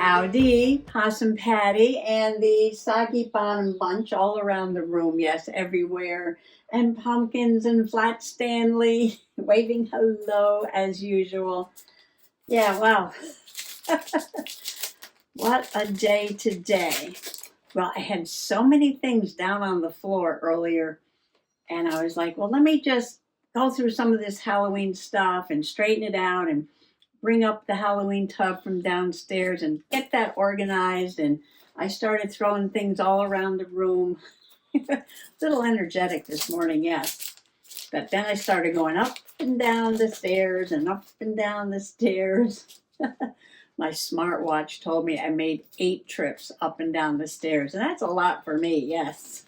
Howdy, Possum Patty, and the Soggy Bottom Bunch all around the room, yes, everywhere. And Pumpkins and Flat Stanley waving hello as usual. Yeah, wow. What a day today. Well, I had so many things down on the floor earlier, and I was like, well, let me just go through some of this Halloween stuff and straighten it out and bring up the Halloween tub from downstairs and get that organized. And I started throwing things all around the room. A little energetic this morning, yes. But then I started going up and down the stairs and up and down the stairs. My smartwatch told me I made 8 trips up and down the stairs. And that's a lot for me, yes.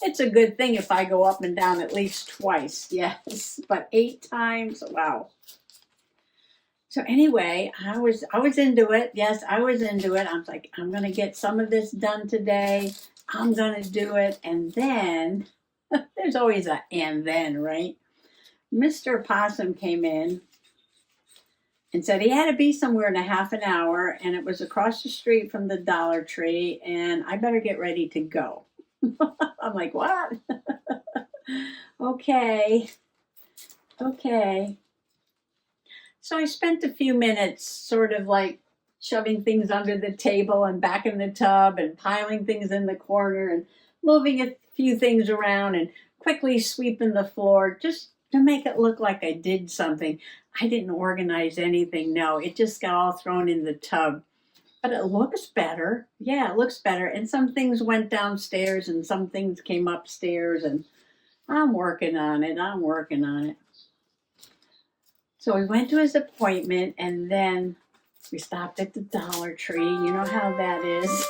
It's a good thing if I go up and down at least twice, yes. But 8 times, wow. So anyway, I was into it. Yes, I was into it. I was like, I'm going to get some of this done today. I'm going to do it. And then, there's always a and then, right? Mr. Possum came in and said he had to be somewhere in a half an hour, and it was across the street from the Dollar Tree, and I better get ready to go. I'm like, what? Okay. So I spent a few minutes sort of like shoving things under the table and back in the tub and piling things in the corner and moving a few things around and quickly sweeping the floor just to make it look like I did something. I didn't organize anything, no. It just got all thrown in the tub. But it looks better. Yeah, it looks better. And some things went downstairs and some things came upstairs, and I'm working on it. So we went to his appointment, and then we stopped at the Dollar Tree. You know how that is.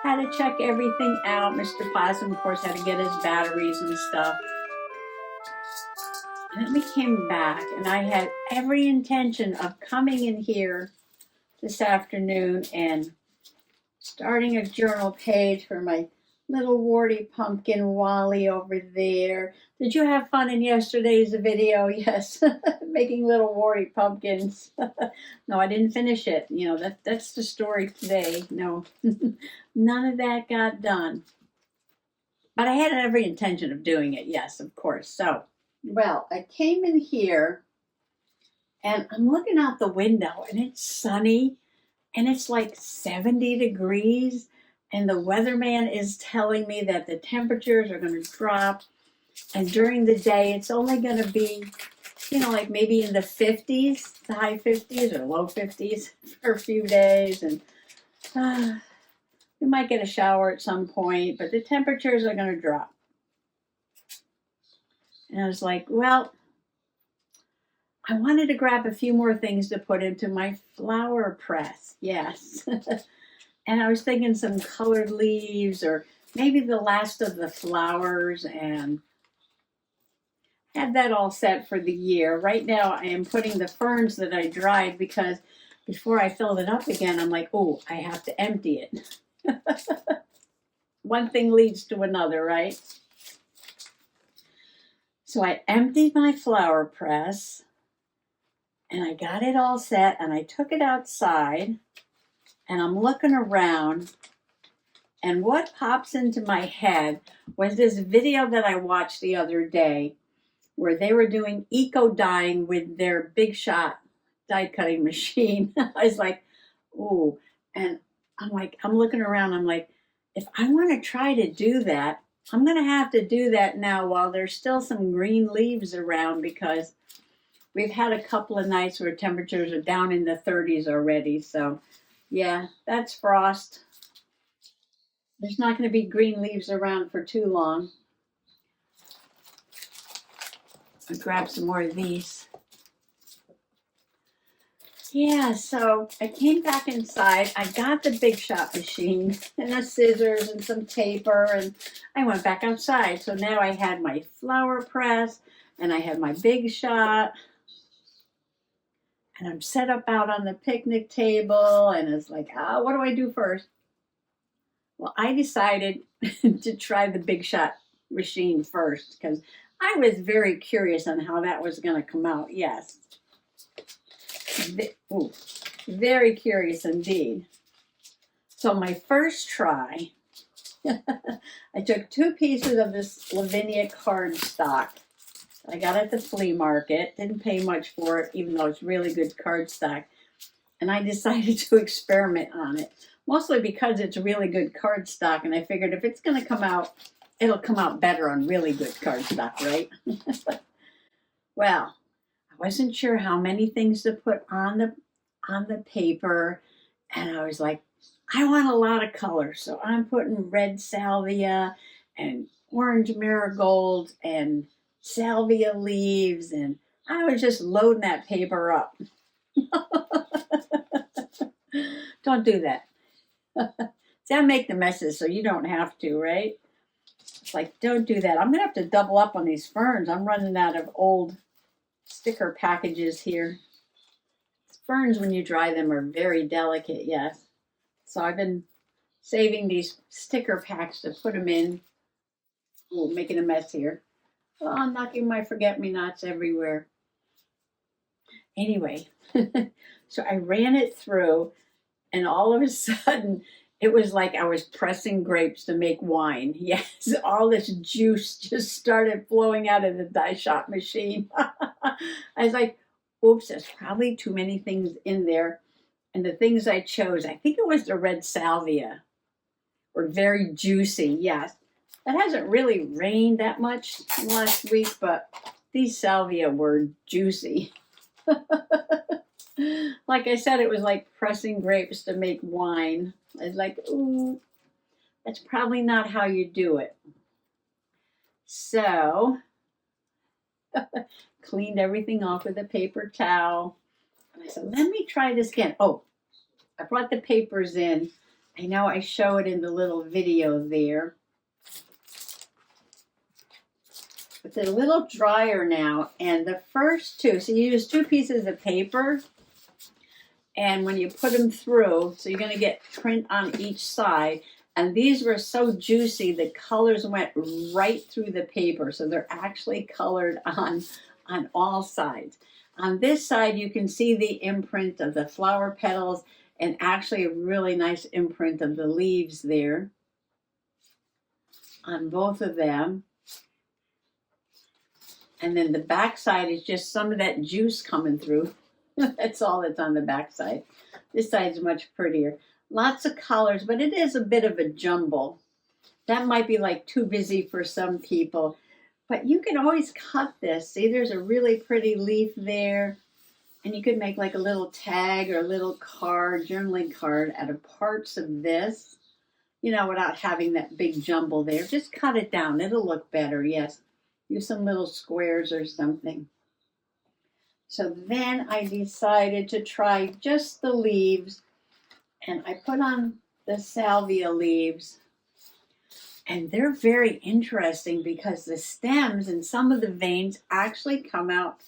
Had to check everything out. Mr. Possum, of course, had to get his batteries and stuff. And then we came back, and I had every intention of coming in here this afternoon and starting a journal page for my little warty pumpkin Wally over there. Did you have fun in yesterday's video? Yes, making little warty pumpkins. No, I didn't finish it. You know, that's the story today. No, none of that got done. But I had every intention of doing it. Yes, of course. So, well, I came in here and I'm looking out the window and it's sunny and it's like 70 degrees. And the weatherman is telling me that the temperatures are going to drop. And during the day, it's only going to be, like maybe in the 50s, the high 50s or low 50s for a few days. And we might get a shower at some point, but the temperatures are going to drop. And I was like, well, I wanted to grab a few more things to put into my flower press. Yes. And I was thinking some colored leaves or maybe the last of the flowers, and had that all set for the year. Right now I am putting the ferns that I dried because before I filled it up again, I'm like, oh, I have to empty it. One thing leads to another, right? So I emptied my flower press and I got it all set and I took it outside. And I'm looking around, and what pops into my head was this video that I watched the other day where they were doing eco-dyeing with their Big Shot die cutting machine. I was like, ooh. And I'm looking around, I'm like, if I want to try to do that, I'm going to have to do that now while there's still some green leaves around, because we've had a couple of nights where temperatures are down in the 30s already, so yeah, that's frost. There's not going to be green leaves around for too long. I'll grab some more of these. Yeah, so I came back inside. I got the Big Shot machine and the scissors and some paper, and I went back outside. So now I had my flower press and I had my Big Shot. And I'm set up out on the picnic table, and it's like, what do I do first? Well, I decided to try the Big Shot machine first because I was very curious on how that was going to come out. Yes. Very curious indeed. So my first try, I took 2 pieces of this Lavinia cardstock. I got at the flea market. Didn't pay much for it, even though it's really good cardstock. And I decided to experiment on it, mostly because it's really good cardstock. And I figured if it's going to come out, it'll come out better on really good cardstock, right? Well, I wasn't sure how many things to put on the paper, and I was like, I want a lot of color, so I'm putting red salvia and orange marigold and salvia leaves, and I was just loading that paper up. Don't do that. See, I make the messes so you don't have to, right? It's like, don't do that. I'm going to have to double up on these ferns. I'm running out of old sticker packages here. Ferns, when you dry them, are very delicate, yes. So I've been saving these sticker packs to put them in. Oh, making a mess here. Oh, I'm knocking my forget-me-nots everywhere. Anyway, so I ran it through, and all of a sudden, it was like I was pressing grapes to make wine. Yes, all this juice just started flowing out of the dye shop machine. I was like, oops, there's probably too many things in there. And the things I chose, I think it was the red salvia, were very juicy, yes. It hasn't really rained that much last week, but these salvia were juicy. Like I said, it was like pressing grapes to make wine. I was like, ooh, that's probably not how you do it. So, cleaned everything off with a paper towel. And I said, let me try this again. Oh, I brought the papers in. I know I show it in the little video there. It's a little drier now. And the first 2, so you use 2 pieces of paper. And when you put them through, so you're going to get print on each side. And these were so juicy, the colors went right through the paper. So they're actually colored on all sides. On this side, you can see the imprint of the flower petals and actually a really nice imprint of the leaves there on both of them. And then the back side is just some of that juice coming through. That's all that's on the back side. This side's much prettier. Lots of colors, but it is a bit of a jumble. That might be like too busy for some people. But you can always cut this. See, there's a really pretty leaf there. And you could make like a little tag or a little card, journaling card out of parts of this, you know, without having that big jumble there. Just cut it down. It'll look better, yes. Use some little squares or something. So then I decided to try just the leaves, and I put on the salvia leaves. And they're very interesting because the stems and some of the veins actually come out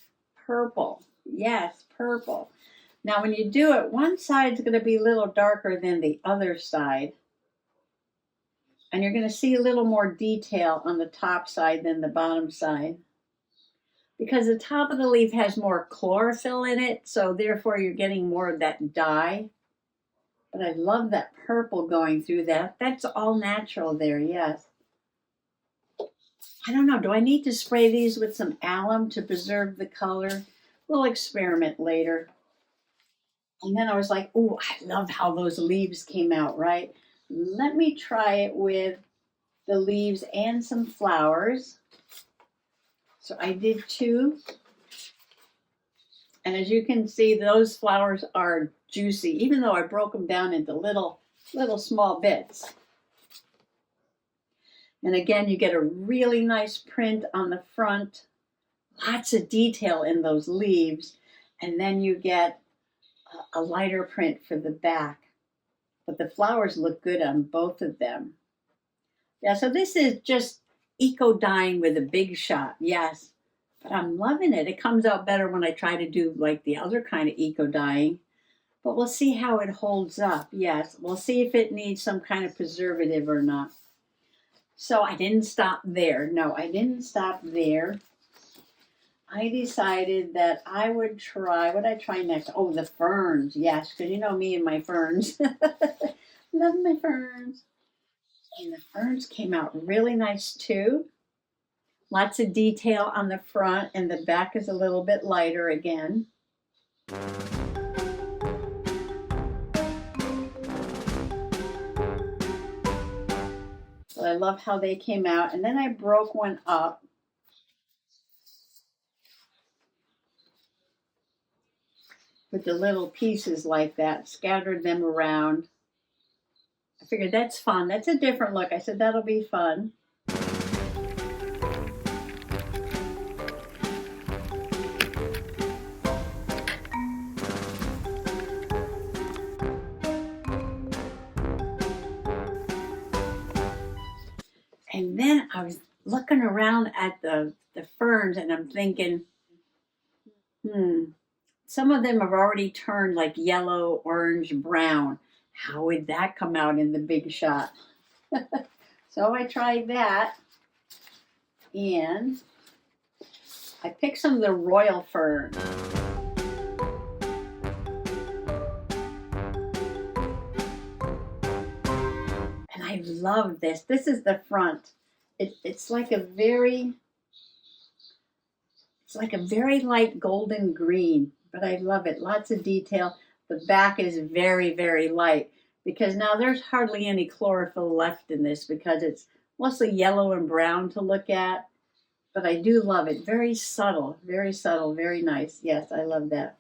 purple. Yes, purple. Now when you do it, one side's going to be a little darker than the other side. And you're going to see a little more detail on the top side than the bottom side. Because the top of the leaf has more chlorophyll in it, so therefore you're getting more of that dye. But I love that purple going through that. That's all natural there, yes. I don't know, do I need to spray these with some alum to preserve the color? We'll experiment later. And then I was like, oh, I love how those leaves came out, right? Let me try it with the leaves and some flowers. So I did 2. And as you can see, those flowers are juicy, even though I broke them down into little small bits. And again, you get a really nice print on the front. Lots of detail in those leaves. And then you get a lighter print for the back. But the flowers look good on both of them. Yeah, so this is just eco dyeing with a big shot, yes. But I'm loving it. It comes out better when I try to do like the other kind of eco dyeing. But we'll see how it holds up. Yes, we'll see if it needs some kind of preservative or not. So I didn't stop there. No, I didn't stop there. I decided that I would try, what I try next? Oh, the ferns, yes, because you know me and my ferns. Love my ferns. And the ferns came out really nice too. Lots of detail on the front, and the back is a little bit lighter again. But I love how they came out. And then I broke one up. With the little pieces like that, scattered them around. I figured that's fun. That's a different look. I said that'll be fun. And then I was looking around at the ferns and I'm thinking, some of them have already turned like yellow, orange, brown. How would that come out in the big shot? So I tried that, and I picked some of the royal fern. And I love this. This is the front. It's like a very light golden green, but I love it. Lots of detail. The back is very, very light because now there's hardly any chlorophyll left in this because it's mostly yellow and brown to look at. But I do love it. Very subtle, very nice. Yes, I love that.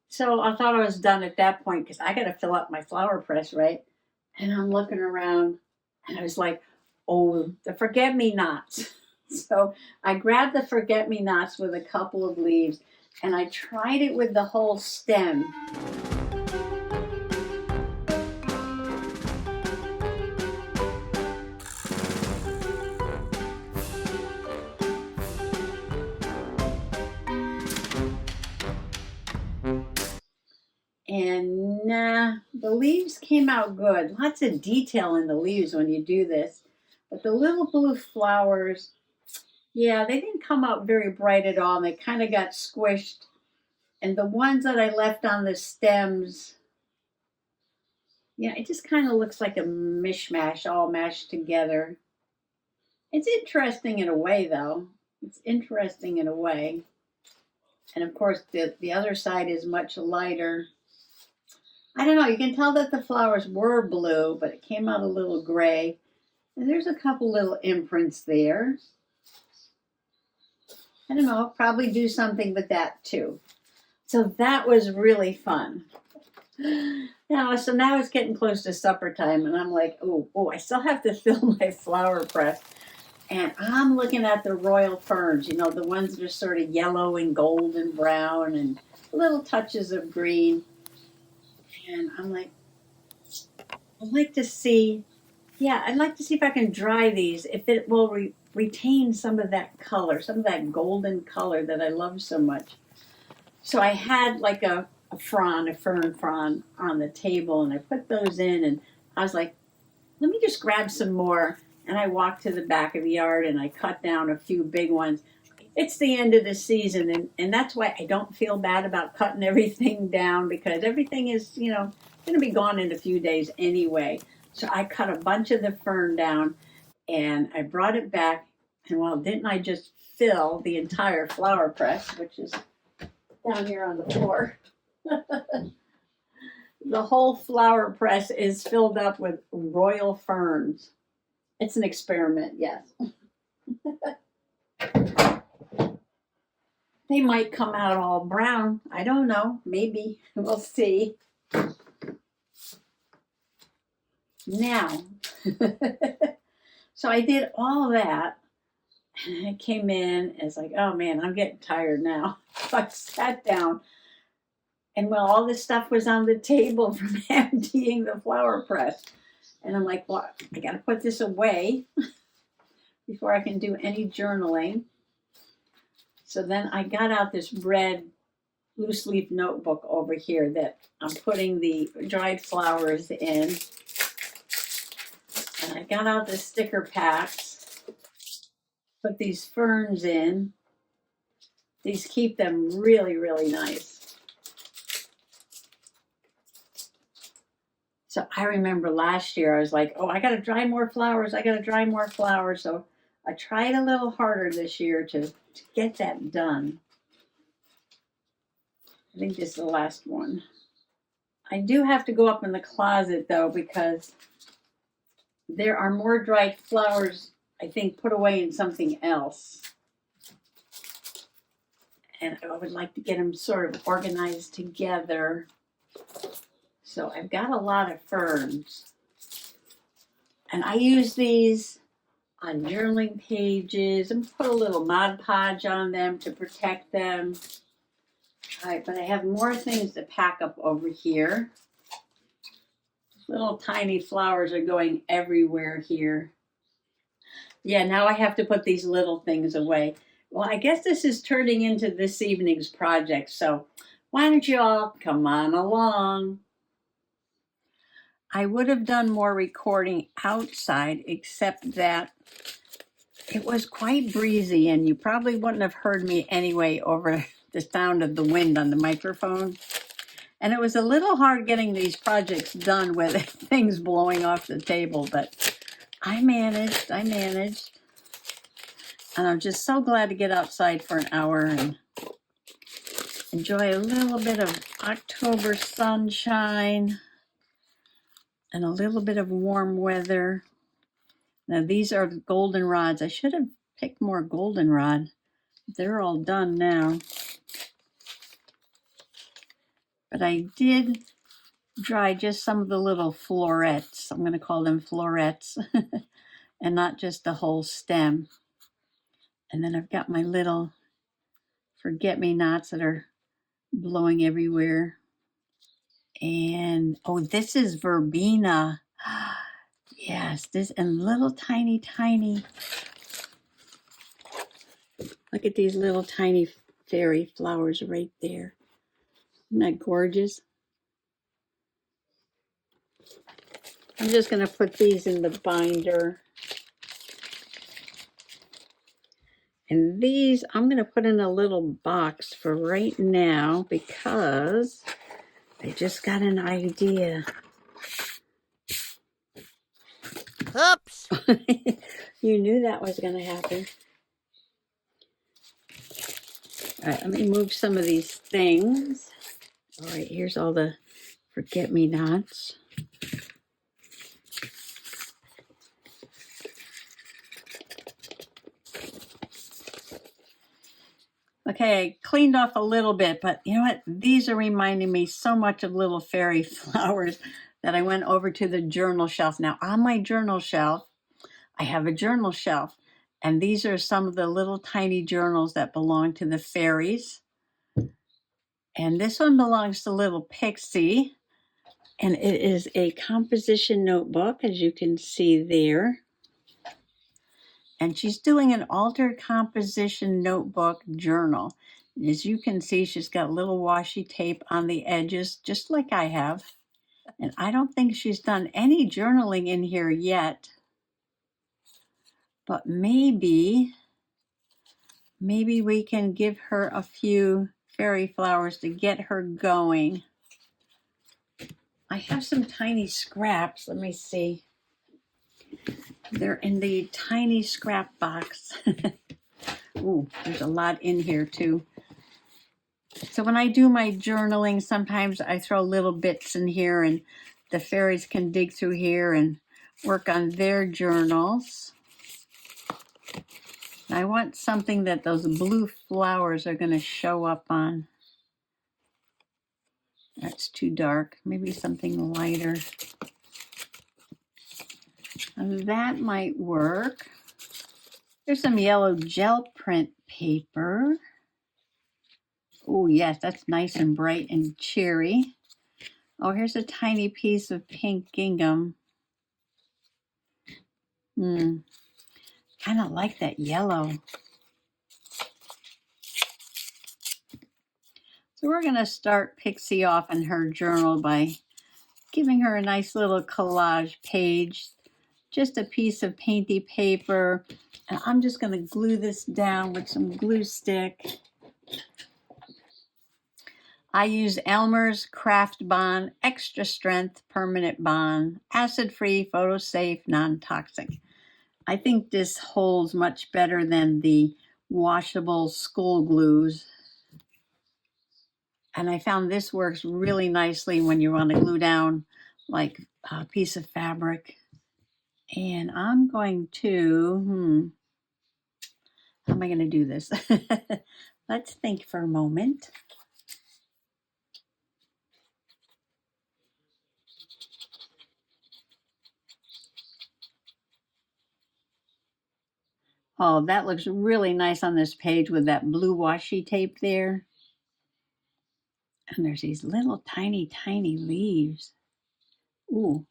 So I thought I was done at that point because I got to fill up my flower press, right? And I'm looking around and I was like, oh, the forget-me-nots. So I grabbed the forget-me-nots with a couple of leaves and I tried it with the whole stem. And nah, the leaves came out good. Lots of detail in the leaves when you do this. But the little blue flowers, yeah, they didn't come out very bright at all. And they kind of got squished. And the ones that I left on the stems, yeah, it just kind of looks like a mishmash all mashed together. It's interesting in a way, though. It's interesting in a way. And of course, the other side is much lighter. I don't know, you can tell that the flowers were blue, but it came out a little gray. And there's a couple little imprints there. I don't know, I'll probably do something with that too. So that was really fun. Now it's getting close to supper time, and I'm like, oh, I still have to fill my flower press. And I'm looking at the royal ferns, you know, the ones that are sort of yellow and gold and brown and little touches of green. And I'm like, I'd like to see if I can dry these, if it will retain some of that color, some of that golden color that I love so much. So I had like a fern frond on the table, and I put those in, and I was like, let me just grab some more. And I walked to the back of the yard and I cut down a few big ones. It's the end of the season, and that's why I don't feel bad about cutting everything down because everything is, going to be gone in a few days anyway. So I cut a bunch of the fern down and I brought it back. And well, didn't I just fill the entire flower press, which is down here on the floor? The whole flower press is filled up with royal ferns. It's an experiment, yes. They might come out all brown. I don't know. Maybe. We'll see. Now, so I did all that, and I came in, and it's like, oh man, I'm getting tired now. So I sat down, and well, all this stuff was on the table from emptying the flower press. And I'm like, well, I got to put this away before I can do any journaling. So then I got out this red loose leaf notebook over here that I'm putting the dried flowers in. And I got out the sticker packs, put these ferns in. These keep them really, really nice. So I remember last year I was like, oh, I got to dry more flowers. I got to dry more flowers. So I tried a little harder this year to get that done. I think this is the last one. I do have to go up in the closet though, because there are more dried flowers, I think, put away in something else. And I would like to get them sort of organized together. So I've got a lot of ferns. And I use these on journaling pages and put a little Mod Podge on them to protect them. All right, but I have more things to pack up over here. Little tiny flowers are going everywhere here. Yeah, now I have to put these little things away. Well, I guess this is turning into this evening's project, so why don't you all come on along? I would have done more recording outside, except that it was quite breezy, and you probably wouldn't have heard me anyway over the sound of the wind on the microphone. And it was a little hard getting these projects done with things blowing off the table, but I managed. And I'm just so glad to get outside for an hour and enjoy a little bit of October sunshine and a little bit of warm weather. Now these are goldenrods. I should have picked more goldenrod. They're all done now. But I did dry just some of the little florets. I'm going to call them florets and not just the whole stem. And then I've got my little forget-me-nots that are blowing everywhere. And oh, this is verbena. Yes, this and little tiny. Look at these little tiny fairy flowers right there. Isn't that gorgeous? I'm just going to put these in the binder. And these I'm going to put in a little box for right now because I just got an idea. Oops! You knew that was going to happen. All right, let me move some of these things. All right, here's all the forget-me-nots. Okay, I cleaned off a little bit, but you know what? These are reminding me so much of little fairy flowers that I went over to the journal shelf. Now, on my journal shelf, I have a journal shelf, and these are some of the little tiny journals that belong to the fairies. And this one belongs to little Pixie, and it is a composition notebook, as you can see there. And she's doing an altered composition notebook journal. As you can see, she's got little washi tape on the edges, just like I have. And I don't think she's done any journaling in here yet. But maybe we can give her a few fairy flowers to get her going. I have some tiny scraps. Let me see. They're in the tiny scrap box. Ooh, there's a lot in here too. So when I do my journaling, sometimes I throw little bits in here and the fairies can dig through here and work on their journals. I want something that those blue flowers are going to show up on. That's too dark. Maybe something lighter. And that might work. There's some yellow gel print paper. Oh, yes, that's nice and bright and cheery. Oh, here's a tiny piece of pink gingham. Kind of like that yellow. So we're going to start Pixie off in her journal by giving her a nice little collage page. Just a piece of painty paper. And I'm just going to glue this down with some glue stick. I use Elmer's Craft Bond Extra Strength Permanent Bond, acid-free, photo-safe, non-toxic. I think this holds much better than the washable school glues. And I found this works really nicely when you want to glue down like a piece of fabric. And I'm going to, how am I going to do this? Let's think for a moment. Oh, that looks really nice on this page with that blue washi tape there. And there's these little tiny, tiny leaves. Ooh.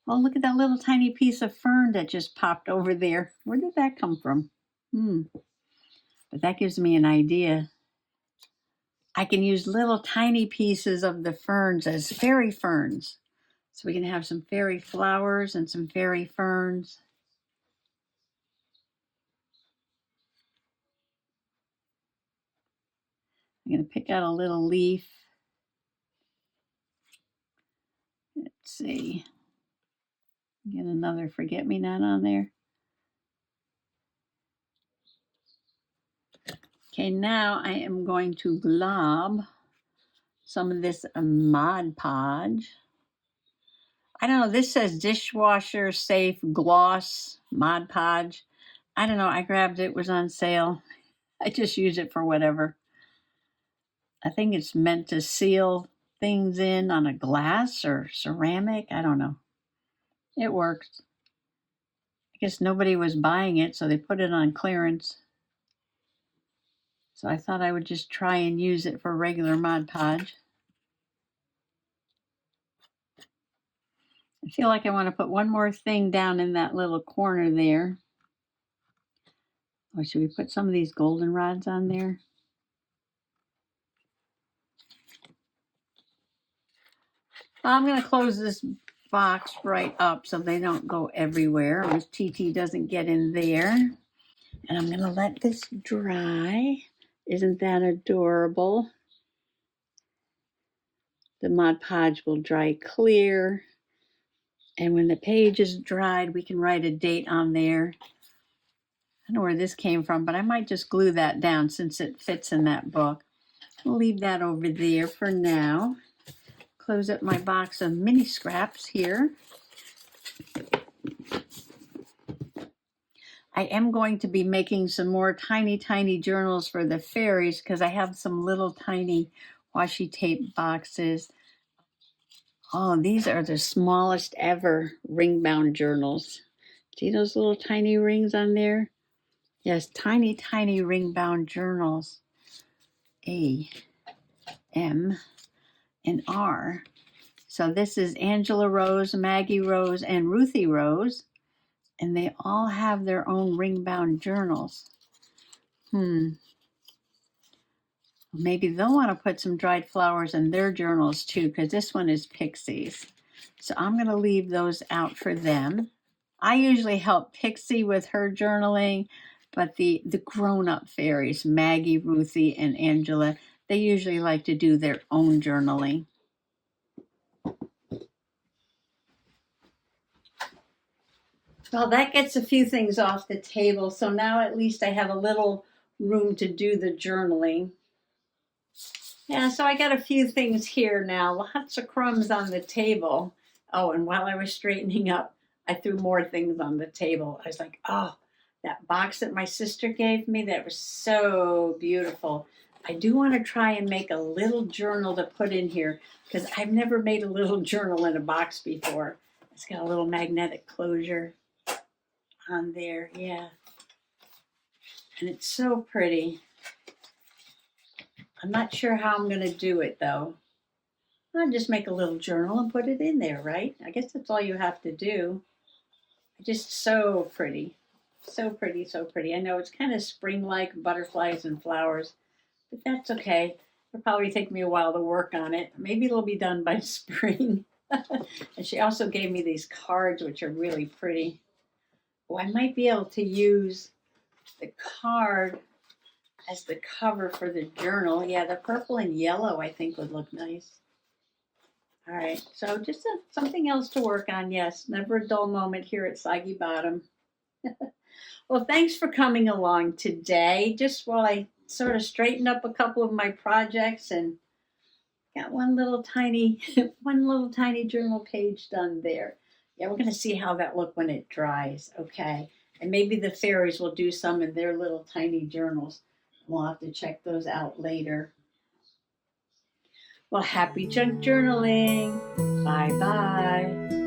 Oh, look at that little tiny piece of fern that just popped over there. Where did that come from? But that gives me an idea. I can use little tiny pieces of the ferns as fairy ferns. So we can have some fairy flowers and some fairy ferns. I'm going to pick out a little leaf. Let's see. Get another forget-me-not on there. Okay, now I am going to glob some of this Mod Podge. I don't know, this says dishwasher safe gloss Mod Podge. I don't know, I grabbed it, was on sale. I just use it for whatever. I think it's meant to seal things in on a glass or ceramic. I don't know. It works. I guess nobody was buying it, so they put it on clearance. So I thought I would just try and use it for regular Mod Podge. I feel like I want to put one more thing down in that little corner there. Or should we put some of these goldenrods on there? I'm going to close this box right up so they don't go everywhere. Miss TT doesn't get in there. And I'm going to let this dry. Isn't that adorable? The Mod Podge will dry clear. And when the page is dried, we can write a date on there. I don't know where this came from, but I might just glue that down since it fits in that book. I'll leave that over there for now. Close up my box of mini scraps here. I am going to be making some more tiny, tiny journals for the fairies because I have some little tiny washi tape boxes. Oh, these are the smallest ever ring-bound journals. See those little tiny rings on there? Yes, tiny, tiny ring-bound journals. A, M, and R. So this is Angela Rose, Maggie Rose, and Ruthie Rose. And they all have their own ring-bound journals. Maybe they'll want to put some dried flowers in their journals too, because this one is pixies. So I'm going to leave those out for them. I usually help Pixie with her journaling, but the grown-up fairies, Maggie, Ruthie, and Angela, they usually like to do their own journaling. Well, that gets a few things off the table. So now at least I have a little room to do the journaling. Yeah, so I got a few things here now. Lots of crumbs on the table. Oh, and while I was straightening up, I threw more things on the table. I was like, oh, that box that my sister gave me, that was so beautiful. I do want to try and make a little journal to put in here because I've never made a little journal in a box before. It's got a little magnetic closure on there, yeah. And it's so pretty. I'm not sure how I'm going to do it though. I'll just make a little journal and put it in there, right? I guess that's all you have to do. Just so pretty. So pretty, so pretty. I know it's kind of spring-like, butterflies and flowers, but that's okay. It'll probably take me a while to work on it. Maybe it'll be done by spring. And she also gave me these cards, which are really pretty. Oh, I might be able to use the card as the cover for the journal. Yeah, the purple and yellow I think would look nice. All right, so just something else to work on. Yes, never a dull moment here at Soggy Bottom. Well, thanks for coming along today. Just while I sort of straighten up a couple of my projects and got one little tiny, one little tiny journal page done there. Yeah, we're gonna see how that look when it dries. Okay, and maybe the fairies will do some in their little tiny journals. We'll have to check those out later. Well, happy junk journaling. Bye bye.